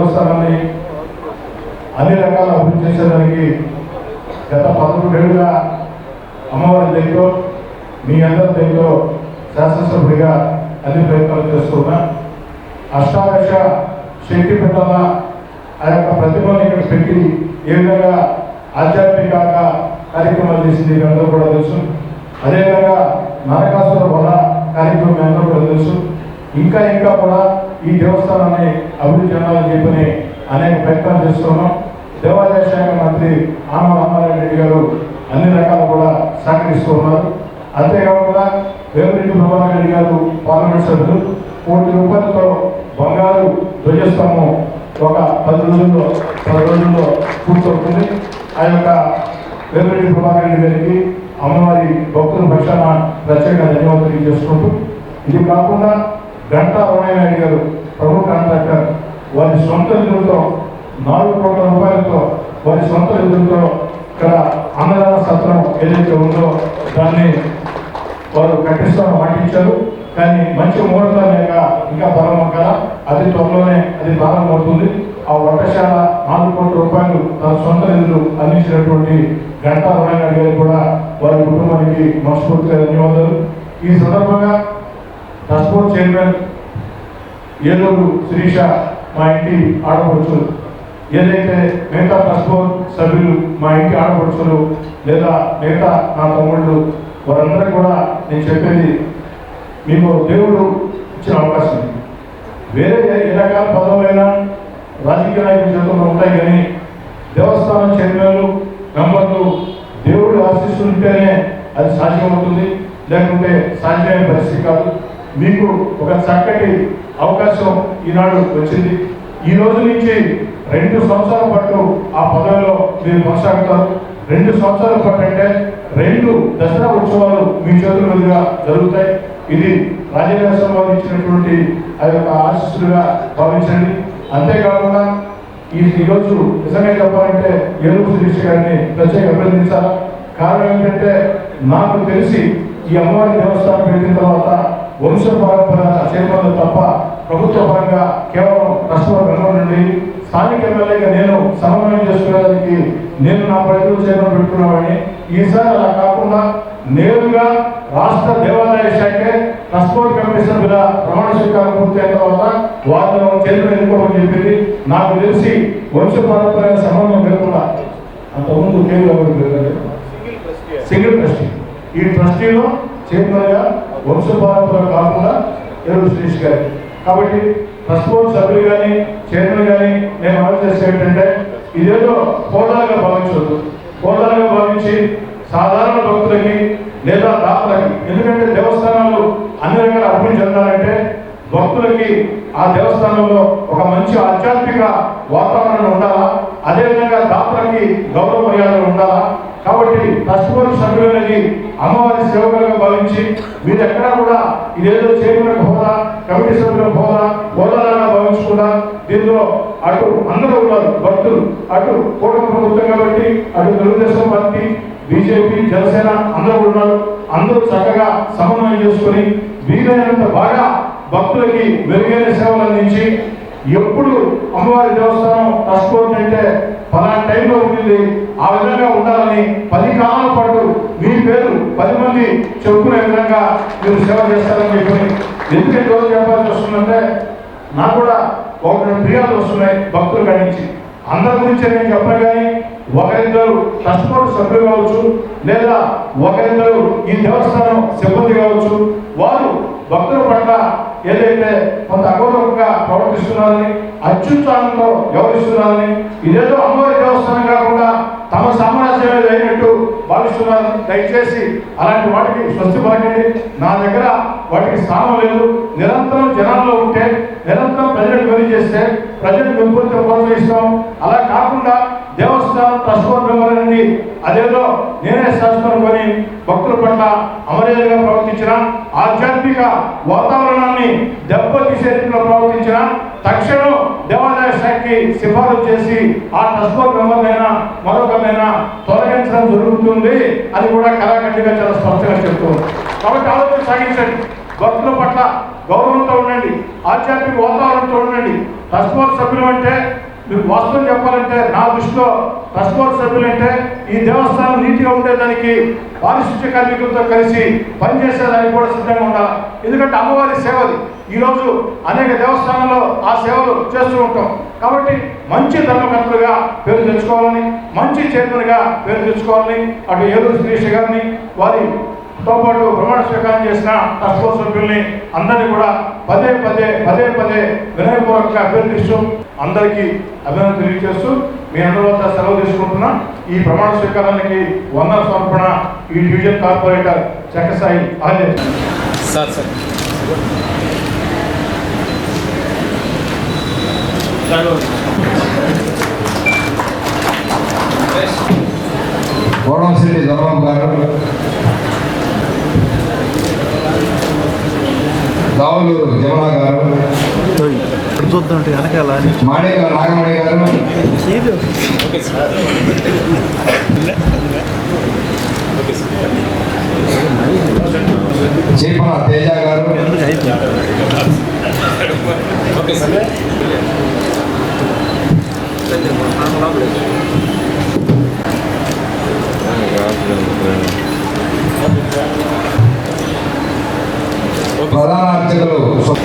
దేవస్థానాన్ని అన్ని రకాల అభివృద్ధి చేసేదానికి గత 11 ఏళ్ళుగా అమ్మవారి దగ్గర మీ అందరి దగ్గర శాసనసభ్యుడిగా అన్ని ప్రయత్నాలు చేస్తున్నా. అష్టాదశ శక్తి పీఠాల ఆ యొక్క ప్రతిభను ఇక్కడ పెట్టి ఏ విధంగా ఆధ్యాత్మిక కార్యక్రమాలు చేసింది మీ అందరూ కూడా తెలుసు. అదేవిధంగా నరకాసుర వధ కార్యక్రమం మీ అందరూ కూడా తెలుసు. ఇంకా కూడా ఈ దేవస్థానాన్ని అభివృద్ధి చెందాలని చెప్పని అనేక ప్రయత్నాలు చేస్తున్నాం. దేవాదాయ శాఖ మంత్రి ఆనవ రామారెడ్డి గారు అన్ని రకాలు కూడా సహకరిస్తూ ఉన్నారు. అంతేకాకుండా వేమిరెడ్డి ప్రభాకర్ రెడ్డి గారు పార్లమెంట్ సభ్యులు ₹1 కోట్లతో బంగారు ధ్వజస్తంభం ఒక 10 రోజుల్లో పూర్తవుతుంది. ఆ యొక్క వేమిరెడ్డి ప్రభాకర్ రెడ్డి గారికి అమ్మవారి భక్తుల పక్షాన ప్రత్యేక ధన్యవాదాలు చేసుకుంటూ, ఇది కాకుండా గంటా రమణయ్య నాయుడు గారు ప్రముఖ కాంట్రాక్టర్ వారి సొంత నిధులతో ₹4 కోట్ల వారి సొంత నిధులతో ఇక్కడ అన్నదాన సత్రం ఏదైతే ఉందో దాన్ని వారు కట్టిస్తామని మాటించారు. కానీ మంచి ముహూర్తం లేక ఇంకా ప్రారంభం అతి త్వరలోనే అది ప్రారంభమవుతుంది. ఆ వంటశాల ₹4 కోట్ల తన సొంత నిధులు అందించినటువంటి గంటా రమణయ్య నాయుడు గారికి కూడా వారి కుటుంబానికి మనస్ఫూర్తిగా ధన్యవాదాలు. ఈ సందర్భంగా trust board chairman Eluru Sirisha మా ఇంటి ఆడపడుచులు, ఏదైతే మిగతా ట్రస్ట్ బోర్డ్ సభ్యులు మా ఇంటి ఆడపడుచులు లేదా మిగతా నా తమ్ముళ్ళు వారందరికీ కూడా నేను చెప్పేది, మీకు దేవుడు ఇచ్చిన అవకాశం. వేరే ఏ రకాల పదవులైనా రాజకీయ నాయకుల చేతుల్లో ఉంటాయి, కానీ దేవస్థానం చైర్మన్లు మెంబర్లు దేవుడు ఆశిస్తుంటేనే అది సాధ్యమవుతుంది, లేకుంటే సాధ్యమైన పరిస్థితి కాదు. మీకు ఒక చక్కటి అవకాశం ఈనాడు వచ్చింది. ఈ రోజు నుంచి 2 సంవత్సరాల పాటు ఆ పదవిలో మీరు కొనసాగుతారు. 2 సంవత్సరాల పాటు అంటే 2 దసరా ఉత్సవాలు మీ చేతుల మీదుగా జరుగుతాయి. ఇది రాజకీయ వారు ఇచ్చినటువంటి ఆ యొక్క ఆశీస్సులుగా భావించండి. అంతేకాకుండా ఈరోజు నిజంగా చెప్పాలంటే ఏలూరు శిరీష గారిని ప్రత్యేక అభినందించాలి. కారణం ఏంటంటే నాకు తెలిసి ఈ అమ్మవారి దేవస్థానం పెట్టిన తర్వాత వంశ పరంపర చైర్మన్లు తప్ప ప్రభుత్వ పరంగా కేవలం కస్టమర్ మెంబర్ నుండి స్థానిక ఎమ్మెల్యేగా నేను సమన్వయం చేసుకునేదానికి నేను నా ప్రజలు చైర్మన్ పెట్టుకున్నామని, ఈసారి అలా కాకుండా నేరుగా రాష్ట్ర దేవాదాయ శాఖే ట్రస్ట్ బోర్డ్ కమిటీ సభ్యుల ప్రమాణ స్వీకారం పూర్తయిన తర్వాత వారిలో చైర్మన్ ఎన్నుకోమని చెప్పింది. నాకు తెలిసి వంశ పరంపర సమన్వయం లేకుండా అంతకుముందు సింగిల్ ట్రస్టీ, ఈ ట్రస్టీలో చైర్మన్గా వంశ పరంపర కాకుండా ఏలూరు శిరీష్ గారు. కాబట్టి ట్రస్ట్ బోర్డ్ సభ్యులు కానీ చైర్మన్ కానీ నేను అమలు చేసే ఏంటంటే ఇదేదో హోదాగా భావించవద్దు. హోదాగా భావించి సాధారణ భక్తులకి లేదా దాతలకి, ఎందుకంటే దేవస్థానాలు అన్ని రకాల అభివృద్ధి చెందాలంటే భక్తులకి ఆ దేవస్థానంలో ఒక మంచి ఆధ్యాత్మిక వాతావరణం ఉండాలా, అదేవిధంగా దాతలకి గౌరవ మర్యాదలు ఉండాలా. కాబట్టి ట్రస్ట్ బోర్డు సభ్యులు అనేది అమ్మవారి సేవకులుగా భావించి మీరు ఎక్కడా కూడా ఇదేదో చైర్మన్ హోదా కమిటీ సభ్యుల హోదాలాగా భావించకుండా దీనిలో అటు అందరూ ఉన్నారు భక్తులు, అటు కూటమి ప్రభుత్వం కాబట్టి అటు తెలుగుదేశం పార్టీ బీజేపీ జనసేన అందరూ ఉన్నారు. అందరూ చక్కగా సమన్వయం చేసుకుని వీలైనంత బాగా భక్తులకి మెరుగైన సేవలు అందించి ఎప్పుడు అమ్మవారి దేవస్థానం ట్రస్ట్ బోర్డు అంటే పలానా టైంలో ఉంటుంది ఆ విధంగా ఉండాలని 10 కాలాల పాటు మీ పేరు 10 మంది చెప్పుకునే విధంగా మీరు సేవ చేస్తారని చెప్పి ఎందుకంటే రోజు చెప్పాల్సి వస్తుందంటే నాకు కూడా 1-2 ఫిర్యాదులు వస్తున్నాయి భక్తులు కానించి. అందరి గురించి నేను చెప్పను, కానీ ఒకరిద్దరు ట్రస్ట్ బోర్డు సభ్యులు కావచ్చు లేదా ఒకరిద్దరు ఈ దేవస్థానం సిబ్బంది కావచ్చు, వారు భక్తుల పట్ల ఏదైతే కొంత అగౌరవంగా ప్రవర్తిస్తున్నారని, అత్యుత్సాహంతో వ్యవహరిస్తున్నారని, ఇదేదో అమ్మవారి దేవస్థానం కాకుండా తమ సామ్రాజ్యమే అయినట్టు భావిస్తున్నారు. దయచేసి అలాంటి వాటికి స్వస్తి పలకండి. నా దగ్గర వాటికి స్థానం లేదు. నిరంతరం జనాల్లో ఉంటే, నిరంతరం ప్రజలకు తెలియజేస్తే ప్రజలకు వింపుతో ప్రోత్సహిస్తాం. అలా కాకుండా దేవస్థానం ట్రస్ట్ బోర్డు మెంబర్ అనేది అదేదో నేనే శాసనుకొని భక్తుల పట్ల అమర్యాదగా ప్రవర్తించిన, ఆధ్యాత్మిక వాతావరణాన్ని దెబ్బతీసే రీతిలో ప్రవర్తించిన తక్షణం దేవాదాయ శాఖకి సిఫారసు చేసి ఆ ట్రస్ట్ బోర్డు మెంబర్నైనా మరొకరినైనా తొలగించడం జరుగుతుంది అని కూడా కళాఖండిగా చాలా స్పష్టంగా చెప్తుంది. కాబట్టి ఆలోచన సాగించండి. భక్తుల పట్ల గౌరవంతో ఉండండి, ఆధ్యాత్మిక వాతావరణంతో ఉండండి. ట్రస్ట్ బోర్డు సభ్యులు అంటే మీకు వాస్తవం చెప్పాలంటే నా దృష్టిలో ట్రస్ట్ బోర్డు సభ్యులు అంటే ఈ దేవస్థానం నీట్గా ఉండేదానికి పారిశుద్ధ్య కార్మికులతో కలిసి పనిచేసేదానికి కూడా సిద్ధంగా ఉండాలి. ఎందుకంటే అమ్మవారి సేవది. ఈరోజు అనేక దేవస్థానంలో ఆ సేవలు చేస్తూ ఉంటాం. కాబట్టి మంచి ధర్మకర్తలుగా పేరు తెచ్చుకోవాలని, మంచి చైర్మన్గా పేరు తెచ్చుకోవాలని అటు ఏలూరు శ్రీష్ గారిని వారితో పాటు ప్రమాణ స్వీకారం చేసిన ట్రస్ట్ బోర్డు సభ్యుల్ని అందరినీ కూడా పదే పదే వినయపూర్వకంగా అభ్యర్థిస్తూ అందరికీ అభినందన తెలియజేస్తూ మీ అందరి వద్ద సెలవు తీసుకుంటున్నా. ఈ ప్రమాణ స్వీకారానికి వందన సమర్పణ ఈ డివిజన్ కార్పొరేటర్ చక్కసాయి ఆలయం సార్ కోడంశెట్టి దొరబాబు గారు, దావులూరు జమున గారు, చూద్దాం వెనకాల మాణిక నాగమణి గారు, చీపన తేజ గారు, ప్రధాన అర్చకులు సార్